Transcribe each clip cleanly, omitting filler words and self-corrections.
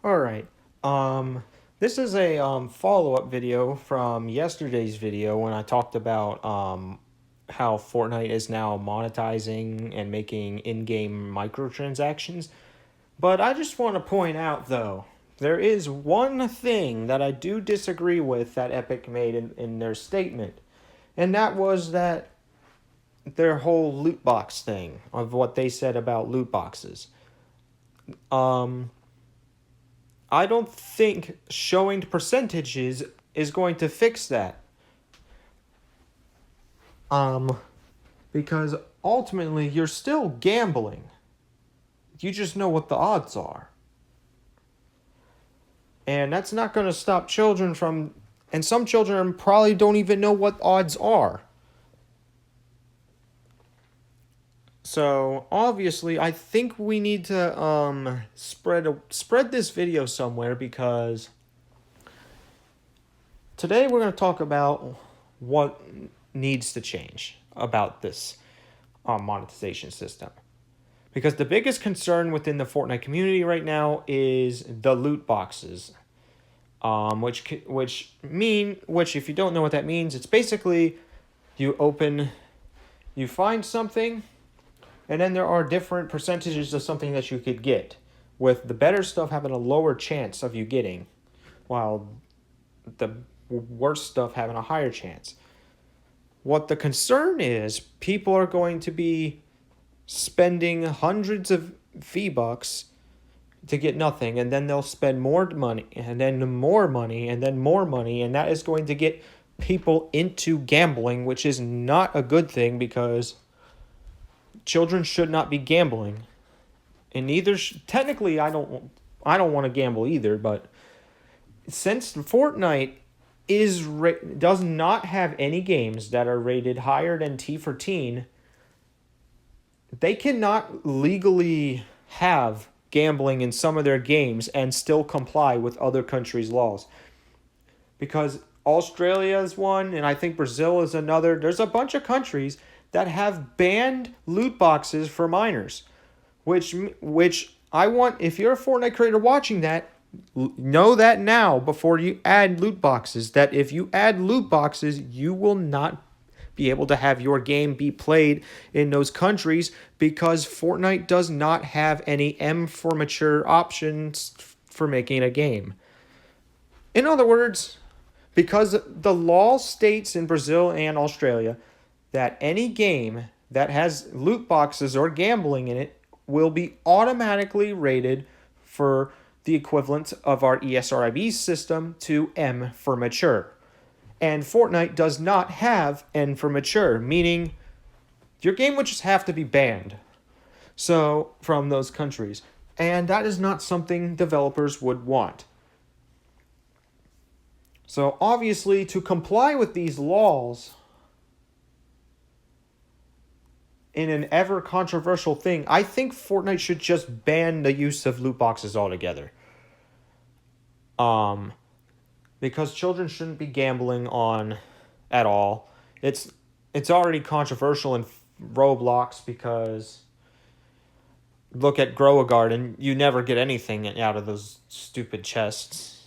All right. This is a follow-up video from yesterday's video when I talked about how Fortnite is now monetizing and making in-game microtransactions. But I just want to point out, though, there is one thing that I do disagree with that Epic made in their statement, and that was that their whole loot box thing of what they said about loot boxes. Um, I don't think showing percentages is going to fix that. Um, because ultimately you're still gambling. You just know what the odds are. And that's not going to stop children from, and some children probably don't even know what odds are. So obviously, I think we need to spread this video somewhere, because today we're going to talk about what needs to change about this monetization system. Because the biggest concern within the Fortnite community right now is the loot boxes, which if you don't know what that means, it's basically you find something, and then there are different percentages of something that you could get, with the better stuff having a lower chance of you getting, while the worst stuff having a higher chance. What the concern is, people are going to be spending hundreds of V-Bucks to get nothing, and then they'll spend more money, and then more money, and then more money, and that is going to get people into gambling, which is not a good thing, because children should not be gambling. And neither technically I don't want to gamble either, but since Fortnite does not have any games that are rated higher than T for teen, they cannot legally have gambling in some of their games and still comply with other countries' laws. Because Australia is one, and I think Brazil is another. There's a bunch of countries that have banned loot boxes for minors, which I want, if you're a Fortnite creator watching that, know that now before you add loot boxes, that if you add loot boxes, you will not be able to have your game be played in those countries, because Fortnite does not have any M for mature options for making a game. In other words, because the law states in Brazil and Australia that any game that has loot boxes or gambling in it will be automatically rated for the equivalent of our ESRIB system to M for mature. And Fortnite does not have N for mature, meaning your game would just have to be banned from those countries. And that is not something developers would want. So obviously, to comply with these laws, in an ever controversial thing, I think Fortnite should just ban the use of loot boxes altogether. Because children shouldn't be gambling on at all. It's already controversial in Roblox, because look at Grow a Garden, you never get anything out of those stupid chests.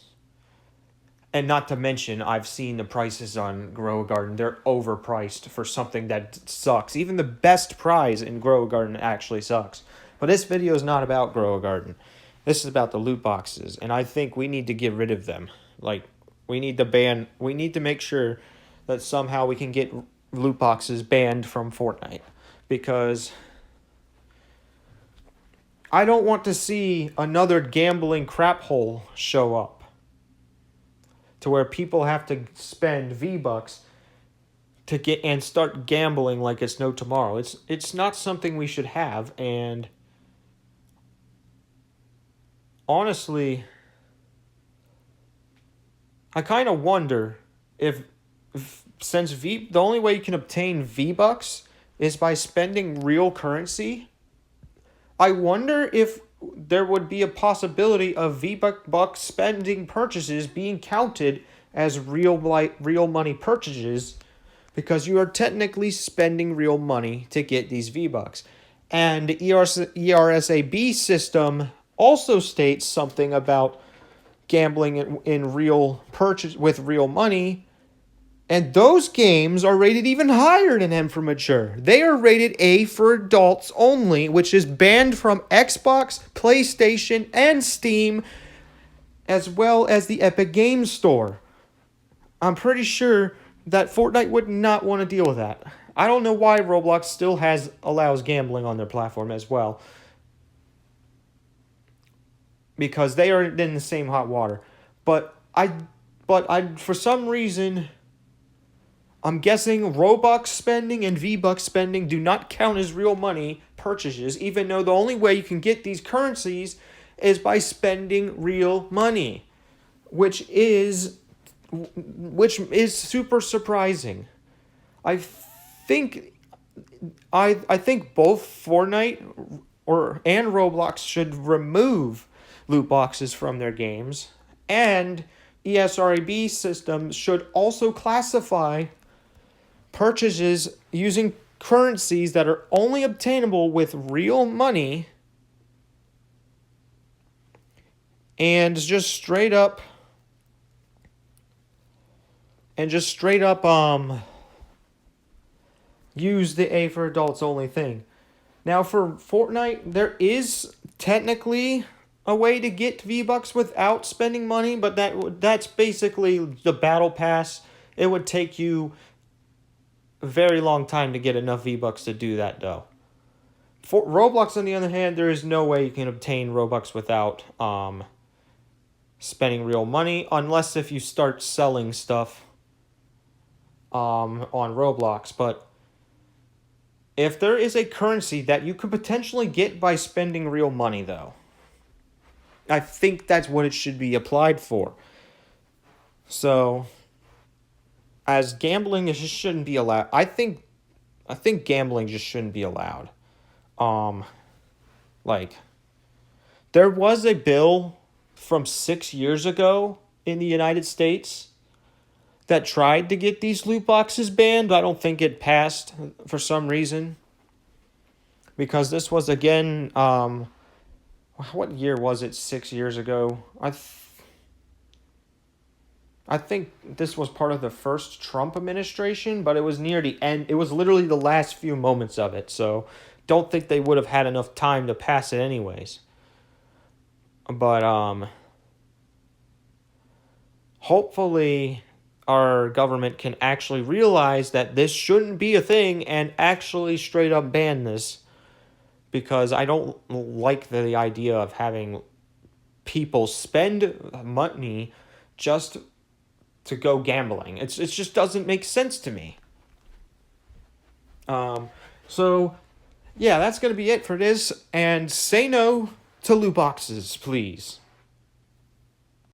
And not to mention, I've seen the prices on Grow a Garden. They're overpriced for something that sucks. Even the best prize in Grow a Garden actually sucks. But this video is not about Grow a Garden. This is about the loot boxes. And I think we need to get rid of them. We need to make sure that somehow we can get loot boxes banned from Fortnite. Because I don't want to see another gambling crap hole show up, to where people have to spend V-Bucks to get and start gambling like it's no tomorrow. It's not something we should have, and honestly, I kind of wonder if since the only way you can obtain V-Bucks is by spending real currency, I wonder if there would be a possibility of V-Buck spending purchases being counted as real money purchases, because you are technically spending real money to get these V-Bucks. And the ERSAB system also states something about gambling in real purchase with real money. And those games are rated even higher than M for Mature. They are rated A for adults only, which is banned from Xbox, PlayStation, and Steam, as well as the Epic Games Store. I'm pretty sure that Fortnite would not want to deal with that. I don't know why Roblox still allows gambling on their platform as well, because they are in the same hot water. But I for some reason, I'm guessing Robux spending and V-Bucks spending do not count as real money purchases, even though the only way you can get these currencies is by spending real money, which is super surprising. I think both Fortnite and Roblox should remove loot boxes from their games, and ESRB systems should also classify purchases using currencies that are only obtainable with real money and just straight up use the A for adults only thing. Now for Fortnite, there is technically a way to get V-Bucks without spending money, but that's basically the battle pass. It would take you a very long time to get enough V-Bucks to do that, though. For Roblox, on the other hand, there is no way you can obtain Robux without spending real money, unless if you start selling stuff on Roblox. But if there is a currency that you could potentially get by spending real money, though, I think that's what it should be applied for. So, as gambling, it just shouldn't be allowed. I think gambling just shouldn't be allowed. There was a bill from 6 years ago in the United States that tried to get these loot boxes banned, but I don't think it passed for some reason. Because this was, again, what year was it 6 years ago? I think this was part of the first Trump administration, but it was near the end. It was literally the last few moments of it, so don't think they would have had enough time to pass it anyways. But hopefully our government can actually realize that this shouldn't be a thing and actually straight up ban this, because I don't like the idea of having people spend money just to go gambling. It just doesn't make sense to me. So yeah, that's going to be it for this, and say no to loot boxes, please.